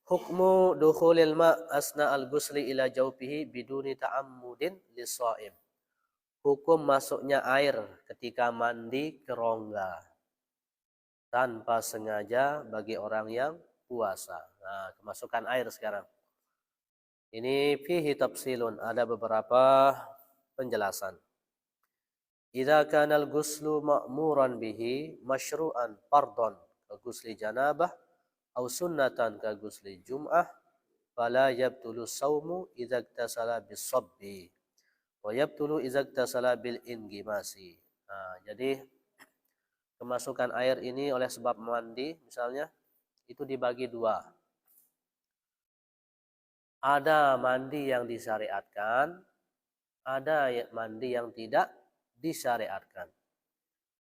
Hukmu dukhulil ma' asna al-ghusli ila jawfihi biduni ta'ammudin lis-sha'im. Hukum masuknya air ketika mandi ke rongga tanpa sengaja bagi orang yang puasa. Nah, kemasukan air sekarang. Ini fihi tafsilun, ada beberapa penjelasan. Idza kana al-ghuslu ma'muran bihi masyru'an fardhan ka ghusli janabah aw sunnatan ka ghusli jum'ah fala yabtulu saumu idza iktasala bis-sabbi wa yabtulu idza iktasala bil ingimasi. Nah, jadi kemasukan air ini oleh sebab mandi misalnya itu dibagi dua. Ada mandi yang disyariatkan, ada mandi yang tidak disyariatkan.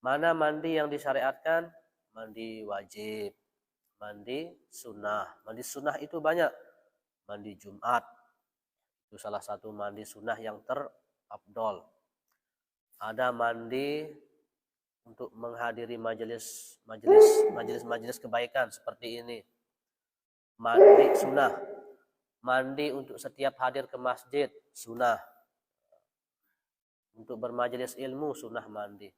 Mana mandi yang disyariatkan? Mandi wajib, mandi sunnah. Mandi sunnah itu banyak. Mandi Jumat itu salah satu mandi sunnah yang terafdol. Ada mandi untuk menghadiri majelis kebaikan seperti ini. Mandi sunnah. Mandi untuk setiap hadir ke masjid sunnah. Untuk bermajelis ilmu sunnah mandi.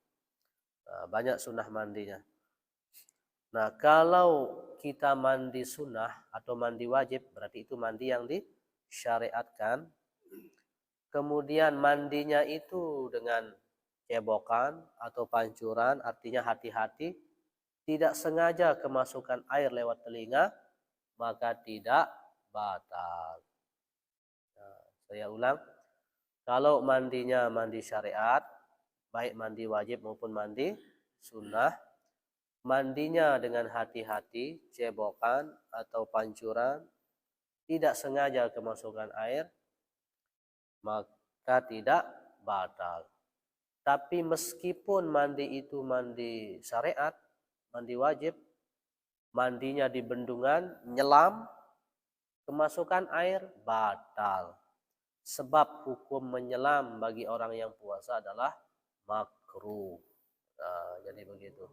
Nah, banyak sunnah mandinya. Nah, kalau kita mandi sunnah atau mandi wajib, berarti itu mandi yang disyariatkan. Kemudian mandinya itu dengan cebokan atau pancuran, artinya hati-hati, tidak sengaja kemasukan air lewat telinga, maka tidak batal. Nah, saya ulang, kalau mandinya mandi syariat, baik mandi wajib maupun mandi sunnah, mandinya dengan hati-hati, cebokan atau pancuran, tidak sengaja kemasukan air, maka tidak batal. Tapi meskipun mandi itu mandi syariat, mandi wajib, mandinya di bendungan, nyelam, kemasukan air, batal. Sebab hukum menyelam bagi orang yang puasa adalah makruh. Nah, jadi begitu.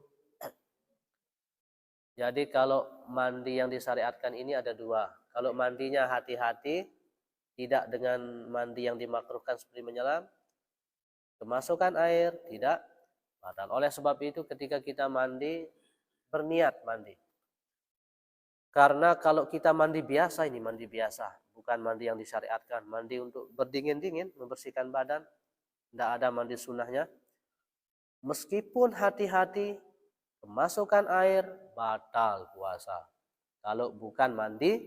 Jadi kalau mandi yang disyariatkan ini ada dua. Kalau mandinya hati-hati, tidak dengan mandi yang dimakruhkan seperti menyelam, kemasukan air tidak batal. Oleh sebab itu ketika kita mandi, berniat mandi. Karena kalau kita mandi biasa, ini mandi biasa, bukan mandi yang disyariatkan. Mandi untuk berdingin-dingin, membersihkan badan, tidak ada mandi sunnahnya. Meskipun hati-hati, kemasukan air, batal puasa. Kalau bukan mandi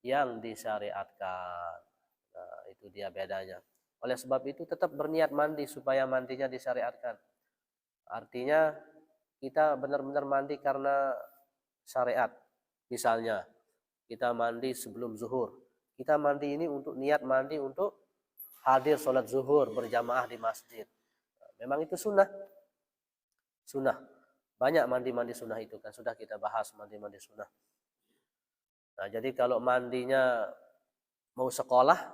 yang disyariatkan. Nah, itu dia bedanya. Oleh sebab itu tetap berniat mandi supaya mandinya disyariatkan. Artinya kita benar-benar mandi karena syariat. Misalnya kita mandi sebelum zuhur. Kita mandi ini untuk niat mandi untuk hadir sholat zuhur berjamaah di masjid. Memang itu sunnah. Sunnah. Banyak mandi-mandi sunnah itu kan. Sudah kita bahas mandi-mandi sunnah. Nah, jadi kalau mandinya mau sekolah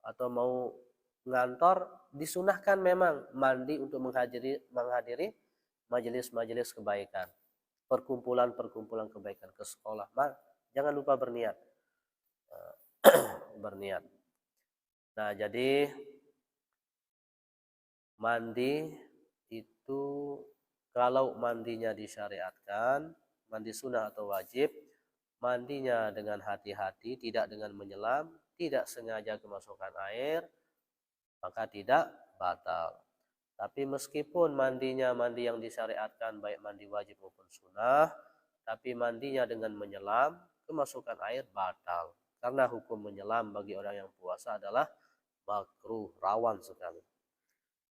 atau mau ngantor, disunahkan memang mandi untuk menghadiri majelis-majelis kebaikan. Perkumpulan-perkumpulan kebaikan ke sekolah. Jangan lupa berniat. Berniat. Nah, jadi mandi itu kalau mandinya disyariatkan, mandi sunnah atau wajib, mandinya dengan hati-hati, tidak dengan menyelam, tidak sengaja kemasukan air, maka tidak batal. Tapi meskipun mandinya mandi yang disyariatkan, baik mandi wajib maupun sunnah, tapi mandinya dengan menyelam, kemasukan air batal. Karena hukum menyelam bagi orang yang puasa adalah makruh, rawan sekali.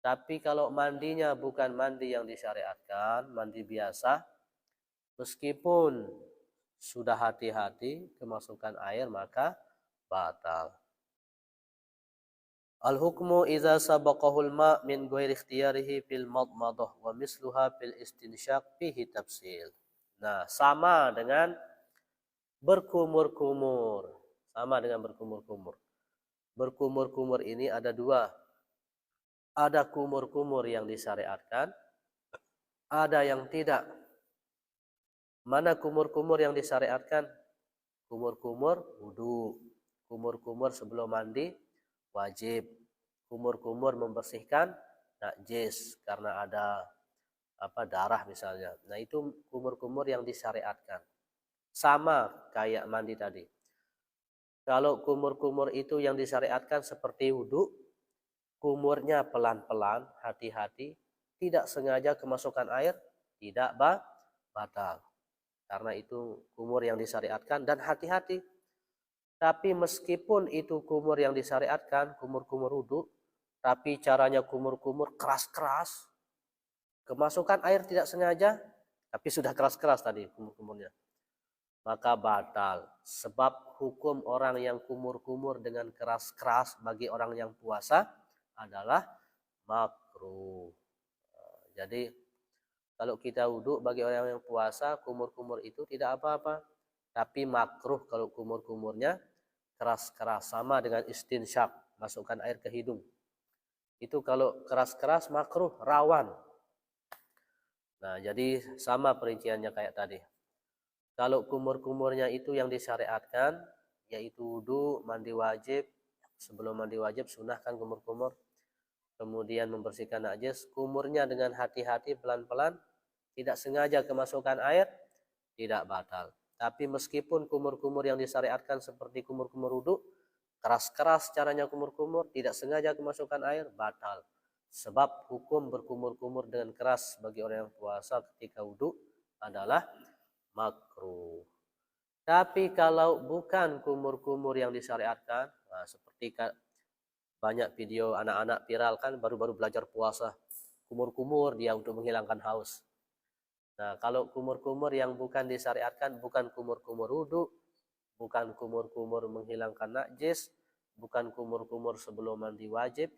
Tapi kalau mandinya bukan mandi yang disyariatkan, mandi biasa, meskipun sudah hati-hati kemasukan air, maka batal. Al-hukmu idza sabaqahul ma' min ghairi ikhtiyarihi fil madmadah wa misluha fil istinsyaq fihi tafsil. Nah, sama dengan berkumur-kumur. Sama dengan berkumur-kumur. Berkumur-kumur ini ada dua. Ada kumur-kumur yang disyariatkan, ada yang tidak. Mana kumur-kumur yang disyariatkan? kumur-kumur wudu, kumur-kumur sebelum mandi wajib, kumur-kumur membersihkan najis karena ada darah misalnya. Nah, itu kumur-kumur yang disyariatkan. Sama kayak mandi tadi. Kalau kumur-kumur itu yang disyariatkan seperti wudu, kumurnya pelan-pelan, hati-hati, tidak sengaja kemasukan air, tidak batal. Karena itu kumur yang disyariatkan dan hati-hati. Tapi meskipun itu kumur yang disyariatkan, kumur-kumur wudu, tapi caranya kumur-kumur keras-keras, kemasukan air tidak sengaja, tapi sudah keras-keras tadi kumur-kumurnya, maka batal. Sebab hukum orang yang kumur-kumur dengan keras-keras bagi orang yang puasa adalah makruh. Jadi kalau kita wudhu bagi orang yang puasa, kumur-kumur itu tidak apa-apa. Tapi makruh kalau kumur-kumurnya keras-keras, sama dengan istinsyak, masukkan air ke hidung. Itu kalau keras-keras makruh, rawan. Nah, jadi sama perinciannya kayak tadi. Kalau kumur-kumurnya itu yang disyariatkan, yaitu wudu, mandi wajib, sebelum mandi wajib sunahkan kumur-kumur, kemudian membersihkan najis, kumurnya dengan hati-hati pelan-pelan, tidak sengaja kemasukan air, tidak batal. Tapi meskipun kumur-kumur yang disyariatkan seperti kumur-kumur wudu, keras-keras caranya kumur-kumur, tidak sengaja kemasukan air, batal. Sebab hukum berkumur-kumur dengan keras bagi orang yang puasa ketika wudu adalah makruh. Tapi kalau bukan kumur-kumur yang disyariatkan, seperti banyak video anak-anak viral kan baru-baru belajar puasa, kumur-kumur dia untuk menghilangkan haus. Nah, kalau kumur-kumur yang bukan disyariatkan, bukan kumur-kumur wudu, bukan kumur-kumur menghilangkan najis, bukan kumur-kumur sebelum mandi wajib,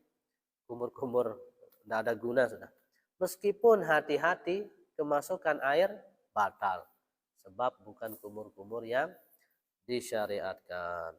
kumur-kumur tidak ada guna sudah. Meskipun hati-hati kemasukan air batal, sebab bukan kumur-kumur yang disyariatkan.